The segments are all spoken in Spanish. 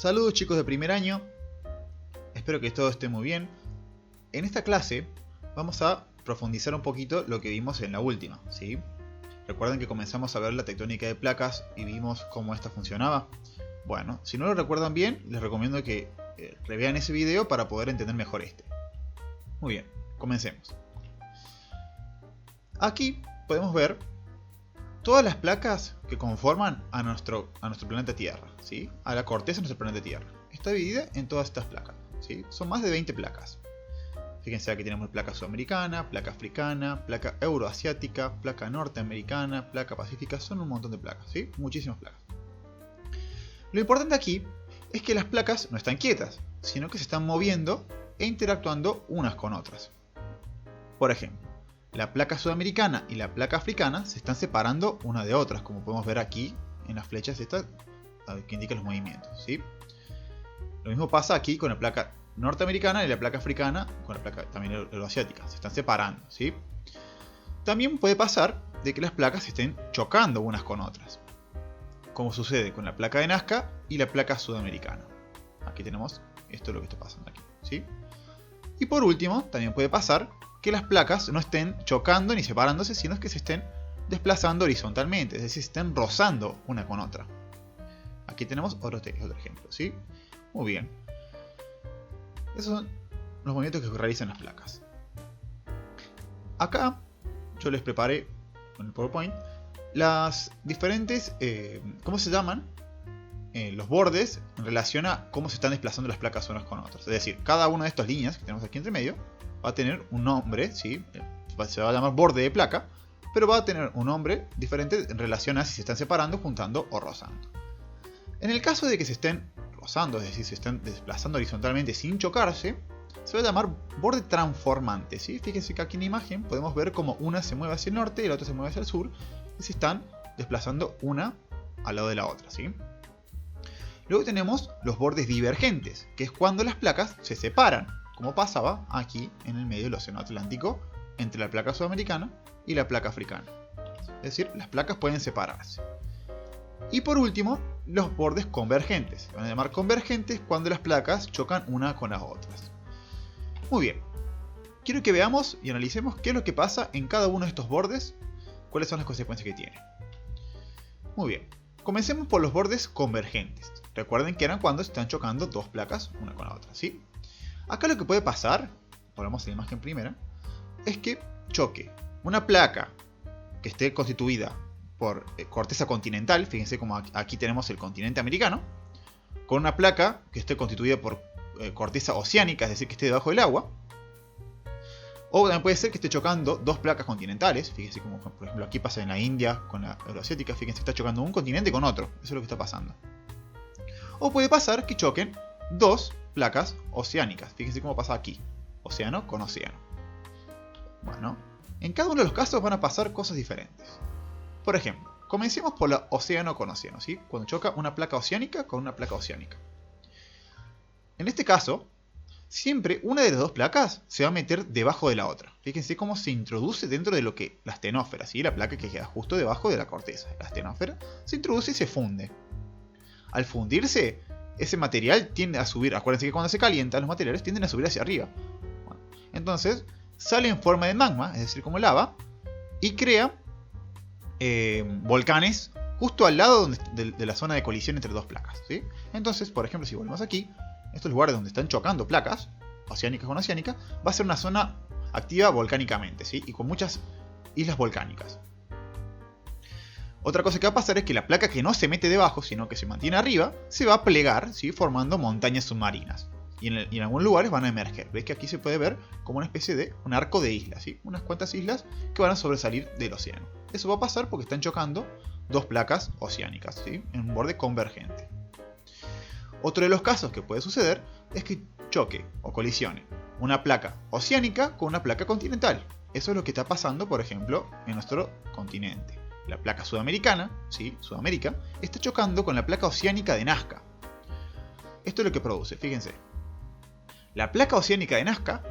Saludos chicos de primer año, espero que todo esté muy bien. En esta clase vamos a profundizar un poquito lo que vimos en la última, ¿sí? Recuerden que comenzamos a ver la tectónica de placas y vimos cómo esta funcionaba. Bueno, si no lo recuerdan bien, les recomiendo que revean ese video para poder entender mejor este. Muy bien, comencemos. Aquí podemos ver todas las placas que conforman a nuestro planeta Tierra, ¿sí? A la corteza de nuestro planeta Tierra. Está dividida en todas estas placas, ¿sí? Son más de 20 placas. Fíjense, aquí tenemos placa sudamericana, placa africana, placa euroasiática, placa norteamericana, placa pacífica. Son un montón de placas, ¿sí? Muchísimas placas. Lo importante aquí es que las placas no están quietas, sino que se están moviendo e interactuando unas con otras. Por ejemplo, la placa sudamericana y la placa africana se están separando una de otras, como podemos ver aquí en las flechas estas que indican los movimientos, ¿sí? Lo mismo pasa aquí con la placa norteamericana y la placa africana, con la placa también euroasiática, se están separando, ¿sí? También puede pasar de que las placas se estén chocando unas con otras, como sucede con la placa de Nazca y la placa sudamericana. Aquí tenemos esto es lo que está pasando aquí, ¿sí? Y por último, también puede pasar que las placas no estén chocando ni separándose, sino que se estén desplazando horizontalmente, es decir, se estén rozando una con otra. Aquí tenemos otro ejemplo, ¿sí? Muy bien. Esos son los movimientos que realizan las placas. Acá yo les preparé con el PowerPoint las diferentes, ¿cómo se llaman? Los bordes en relación a cómo se están desplazando las placas unas con otras. Es decir, cada una de estas líneas que tenemos aquí entre medio va a tener un nombre, ¿sí? Se va a llamar borde de placa, pero va a tener un nombre diferente en relación a si se están separando, juntando o rozando. En el caso de que se estén rozando, es decir, se estén desplazando horizontalmente sin chocarse, se va a llamar borde transformante, ¿sí? Fíjense que aquí en la imagen podemos ver cómo una se mueve hacia el norte y la otra se mueve hacia el sur, y se están desplazando una al lado de la otra, ¿sí? Luego tenemos los bordes divergentes, que es cuando las placas se separan, como pasaba aquí en el medio del océano Atlántico entre la placa sudamericana y la placa africana. Es decir, las placas pueden separarse. Y por último, los bordes convergentes. Se van a llamar convergentes cuando las placas chocan una con las otras. Muy bien. Quiero que veamos y analicemos qué es lo que pasa en cada uno de estos bordes, cuáles son las consecuencias que tienen. Muy bien. Comencemos por los bordes convergentes. Recuerden que eran cuando están chocando dos placas una con la otra, ¿sí? Acá lo que puede pasar, ponemos la imagen primera, es que choque una placa que esté constituida por corteza continental, fíjense como aquí tenemos el continente americano, con una placa que esté constituida por corteza oceánica, es decir, que esté debajo del agua. O también puede ser que esté chocando dos placas continentales, fíjense como por ejemplo aquí pasa en la India con la euroasiática, fíjense que está chocando un continente con otro, eso es lo que está pasando. O puede pasar que choquen dos placas oceánicas, fíjense cómo pasa aquí, océano con océano. Bueno, en cada uno de los casos van a pasar cosas diferentes. Por ejemplo, comencemos por la océano con océano, ¿sí? Cuando choca una placa oceánica con una placa oceánica. En este caso, siempre una de las dos placas se va a meter debajo de la otra. Fíjense cómo se introduce dentro de lo que la astenósfera, ¿sí? La placa que queda justo debajo de la corteza. La astenósfera se introduce y se funde. Al fundirse, ese material tiende a subir. Acuérdense que cuando se calientan los materiales tienden a subir hacia arriba. Bueno, entonces sale en forma de magma, es decir, como lava, y crea volcanes justo al lado de la zona de colisión entre dos placas, ¿sí? Entonces, por ejemplo, si volvemos aquí, estos lugares donde están chocando placas, oceánicas con oceánica, va a ser una zona activa volcánicamente, ¿sí? Y con muchas islas volcánicas. Otra cosa que va a pasar es que la placa que no se mete debajo, sino que se mantiene arriba, se va a plegar, ¿sí? Formando montañas submarinas. Y en algunos lugares van a emerger. ¿Ves que aquí se puede ver como una especie de un arco de islas, ¿sí? Unas cuantas islas que van a sobresalir del océano. Eso va a pasar porque están chocando dos placas oceánicas, ¿sí? En un borde convergente. Otro de los casos que puede suceder es que choque o colisione una placa oceánica con una placa continental. Eso es lo que está pasando, por ejemplo, en nuestro continente. La placa sudamericana, ¿sí? Sudamérica, está chocando con la placa oceánica de Nazca. Esto es lo que produce, fíjense. La placa oceánica de Nazca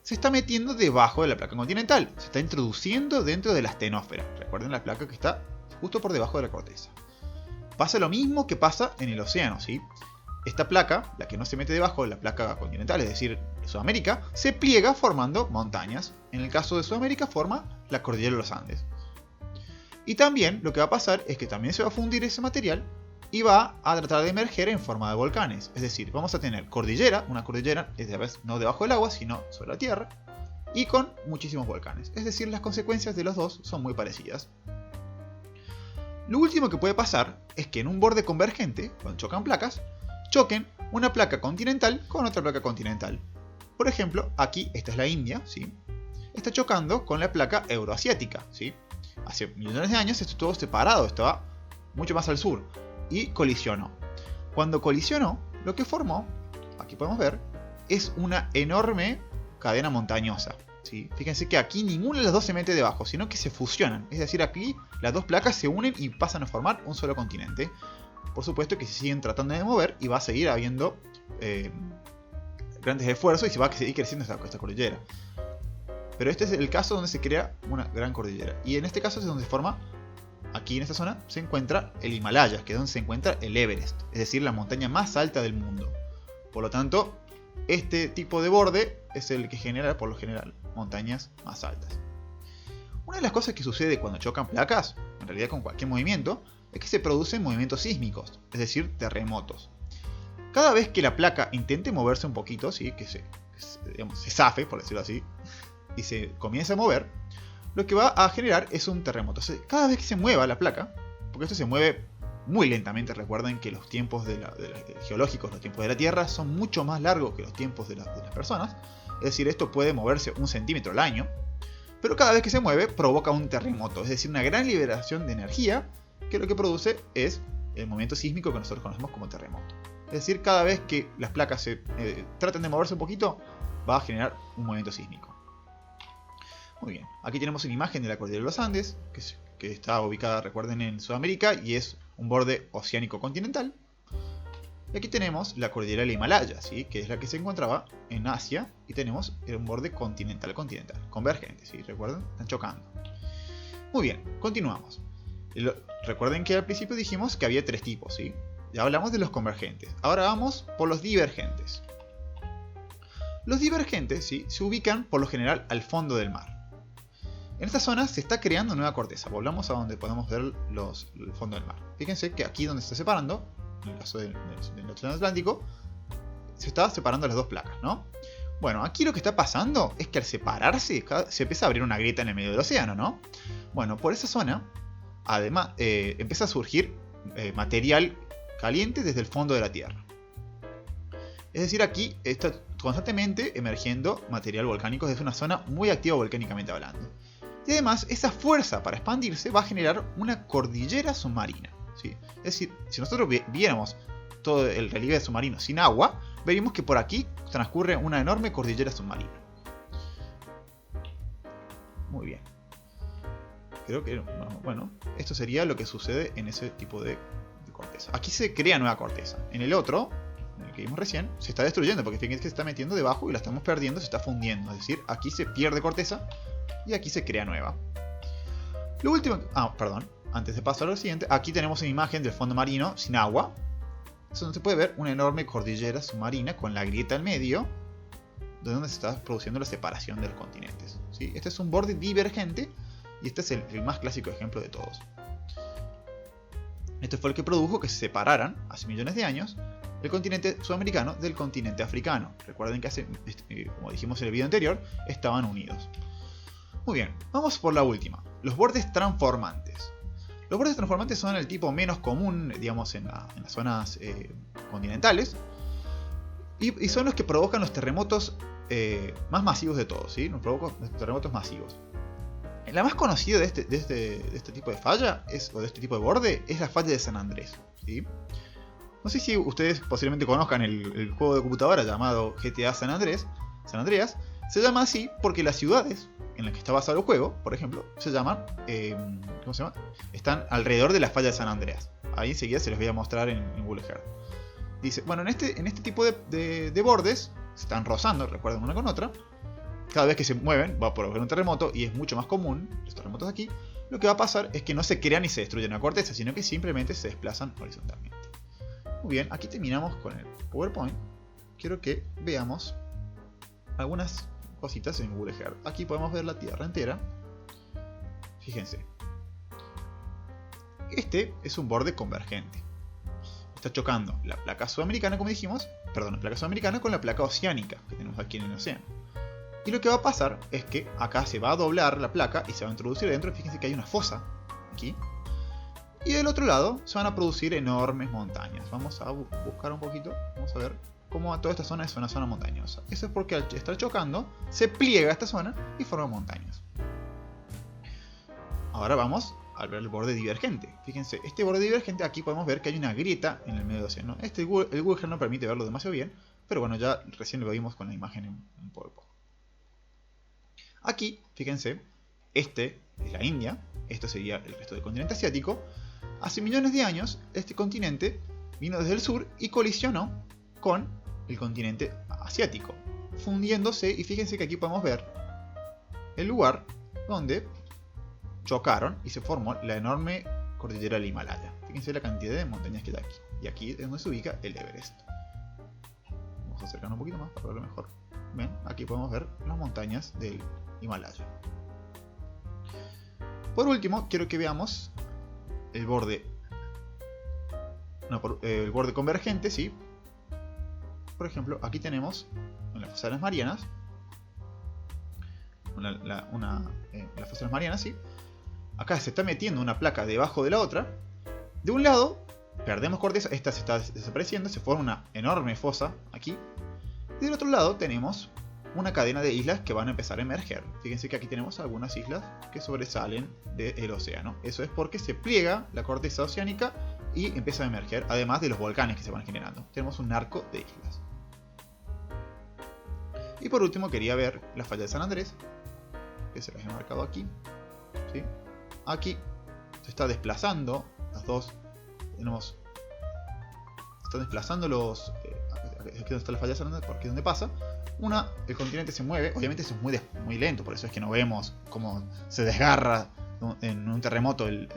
se está metiendo debajo de la placa continental. Se está introduciendo dentro de la astenósfera. Recuerden la placa que está justo por debajo de la corteza. Pasa lo mismo que pasa en el océano, ¿sí? esta placa, la que no se mete debajo de la placa continental, es decir, Sudamérica, se pliega formando montañas. En el caso de Sudamérica forma la cordillera de los Andes. Y también lo que va a pasar es que también se va a fundir ese material y va a tratar de emerger en forma de volcanes. Es decir, vamos a tener cordillera, una cordillera, esta vez no debajo del agua, sino sobre la tierra, y con muchísimos volcanes. Es decir, las consecuencias de los dos son muy parecidas. Lo último que puede pasar es que en un borde convergente, cuando chocan placas, choquen una placa continental con otra placa continental. Por ejemplo, aquí, esta es la India, ¿sí? Está chocando con la placa euroasiática, ¿sí? Hace millones de años esto estuvo separado, estaba mucho más al sur, y colisionó. Cuando colisionó, lo que formó, aquí podemos ver, es una enorme cadena montañosa, ¿sí? Fíjense que aquí ninguna de las dos se mete debajo, sino que se fusionan. Es decir, aquí las dos placas se unen y pasan a formar un solo continente. Por supuesto que se siguen tratando de mover y va a seguir habiendo grandes esfuerzos y se va a seguir creciendo esta cordillera. Pero este es el caso donde se crea una gran cordillera. Y en este caso es donde se forma, aquí en esta zona, se encuentra el Himalaya, que es donde se encuentra el Everest. Es decir, la montaña más alta del mundo. Por lo tanto, este tipo de borde es el que genera, por lo general, montañas más altas. Una de las cosas que sucede cuando chocan placas, en realidad con cualquier movimiento, es que se producen movimientos sísmicos, es decir, terremotos. Cada vez que la placa intente moverse un poquito, ¿sí? que se zafe, por decirlo así, y se comienza a mover, lo que va a generar es un terremoto. O sea, cada vez que se mueva la placa, porque esto se mueve muy lentamente, recuerden que los tiempos geológicos, los tiempos de la Tierra, son mucho más largos que los tiempos de las personas. Es decir, esto puede moverse 1 centímetro al año, pero cada vez que se mueve provoca un terremoto, es decir, una gran liberación de energía, que lo que produce es el movimiento sísmico que nosotros conocemos como terremoto. Es decir, cada vez que las placas se tratan de moverse un poquito, va a generar un movimiento sísmico. Muy bien, aquí tenemos una imagen de la cordillera de los Andes, que está ubicada, recuerden, en Sudamérica y es un borde oceánico continental. Y aquí tenemos la cordillera del Himalaya, ¿sí? Que es la que se encontraba en Asia, y tenemos un borde continental, convergente, ¿sí? Recuerden, están chocando. Muy bien, continuamos. Recuerden que al principio dijimos que había 3 tipos, ¿sí? Ya hablamos de los convergentes. Ahora vamos por los divergentes. Los divergentes, ¿sí? Se ubican por lo general al fondo del mar. En esta zona se está creando nueva corteza. Volvamos a donde podemos ver el fondo del mar. Fíjense que aquí donde se está separando, en el caso del Océano Atlántico, se está separando las dos placas, ¿no? Bueno, aquí lo que está pasando es que al separarse se empieza a abrir una grieta en el medio del océano, ¿no? Bueno, por esa zona, además, empieza a surgir material caliente desde el fondo de la Tierra. Es decir, aquí está constantemente emergiendo material volcánico desde una zona muy activa volcánicamente hablando. Y además, esa fuerza para expandirse va a generar una cordillera submarina, ¿sí? Es decir, si nosotros viéramos todo el relieve submarino sin agua, veríamos que por aquí transcurre una enorme cordillera submarina. Muy bien. Creo que, bueno, esto sería lo que sucede en ese tipo de corteza. Aquí se crea nueva corteza. En el otro, en el que vimos recién, se está destruyendo, porque fíjense que se está metiendo debajo y la estamos perdiendo, se está fundiendo. Es decir, aquí se pierde corteza y aquí se crea nueva. Lo último... perdón. Antes de pasar al siguiente, aquí tenemos una imagen del fondo marino sin agua. Es donde se puede ver una enorme cordillera submarina con la grieta al medio, de donde se está produciendo la separación de los continentes, ¿sí? Este es un borde divergente y este es el más clásico ejemplo de todos. Este fue el que produjo que se separaran, hace millones de años, el continente sudamericano del continente africano. Recuerden que como dijimos en el video anterior, estaban unidos. Muy bien, vamos por la última, los bordes transformantes. Los bordes transformantes son el tipo menos común, digamos, en las zonas continentales, y son los que provocan los terremotos más masivos de todos, ¿sí? Los terremotos masivos. La más conocida de este tipo de falla, o de este tipo de borde, es la falla de San Andrés, ¿sí? No sé si ustedes posiblemente conozcan el juego de computadora llamado GTA San Andreas. Se llama así porque las ciudades en las que está basado el juego, por ejemplo, se llaman, ¿cómo se llama? Están alrededor de la falla de San Andreas. Ahí enseguida se los voy a mostrar en Google Earth. Dice, bueno, en este tipo de bordes se están rozando, recuerden, una con otra. Cada vez que se mueven va a provocar un terremoto, y es mucho más común los terremotos aquí. Lo que va a pasar es que no se crea ni se destruye una corteza, sino que simplemente se desplazan horizontalmente. Muy bien, aquí terminamos con el PowerPoint. Quiero que veamos algunas cositas en Google Earth. Aquí podemos ver la Tierra entera. Fíjense. Este es un borde convergente. Está chocando la placa sudamericana, como dijimos, la placa sudamericana con la placa oceánica que tenemos aquí en el océano. Y lo que va a pasar es que acá se va a doblar la placa y se va a introducir dentro. Fíjense que hay una fosa aquí. Y del otro lado se van a producir enormes montañas. Vamos a buscar un poquito. Vamos a ver cómo toda esta zona es una zona montañosa. Eso es porque al estar chocando se pliega esta zona y forma montañas. Ahora vamos a ver el borde divergente. Fíjense, este borde divergente aquí podemos ver que hay una grieta en el medio del océano. El Google Earth no permite verlo demasiado bien, pero bueno, ya recién lo vimos con la imagen en PowerPoint. Aquí, fíjense, este es la India, esto sería el resto del continente asiático. Hace millones de años, este continente vino desde el sur y colisionó con el continente asiático, fundiéndose, y fíjense que aquí podemos ver el lugar donde chocaron y se formó la enorme cordillera del Himalaya. Fíjense la cantidad de montañas que hay aquí. Y aquí es donde se ubica el Everest. Vamos a acercarnos un poquito más para verlo mejor. Ven, aquí podemos ver las montañas del Himalaya. Por último, quiero que veamos el borde convergente, ¿sí? Por ejemplo, aquí tenemos en las fosas marianas las fosas marianas, ¿sí? Acá se está metiendo una placa debajo de la otra. De un lado perdemos corteza, esta se está desapareciendo, se forma una enorme fosa aquí. Y del otro lado tenemos una cadena de islas que van a empezar a emerger. Fíjense que aquí tenemos algunas islas que sobresalen del océano. Eso es porque se pliega la corteza oceánica y empieza a emerger, además de los volcanes que se van generando. Tenemos un arco de islas. Y por último quería ver la falla de San Andrés, que se las he marcado aquí, ¿sí? Aquí se está desplazando las dos. Tenemos. Se están desplazando los. Aquí donde está la falla de San Andrés, porque es donde pasa. El continente se mueve. Obviamente eso es muy lento, por eso es que no vemos cómo se desgarra en un terremoto el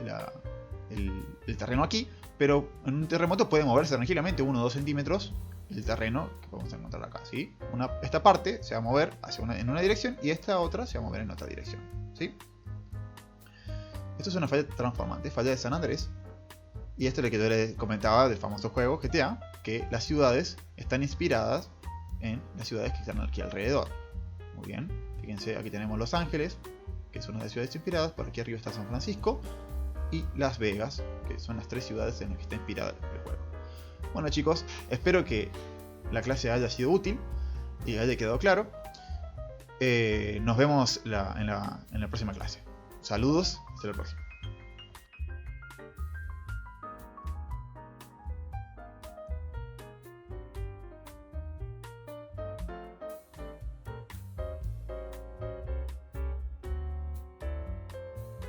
terreno aquí. Pero en un terremoto puede moverse tranquilamente 1 o 2 centímetros el terreno que podemos encontrar acá, ¿sí? Esta parte se va a mover en una dirección y esta otra se va a mover en otra dirección, ¿sí? Esto es una falla transformante, falla de San Andrés. Y esto es lo que yo les comentaba del famoso juego GTA, que las ciudades están inspiradas en las ciudades que están aquí alrededor. Muy bien, fíjense, aquí tenemos Los Ángeles, que es una de las ciudades inspiradas. Por aquí arriba está San Francisco y Las Vegas, que son las 3 ciudades en las que está inspirada el juego. Bueno chicos, espero que la clase haya sido útil y haya quedado claro. Nos vemos en la próxima clase. Saludos, hasta la próxima.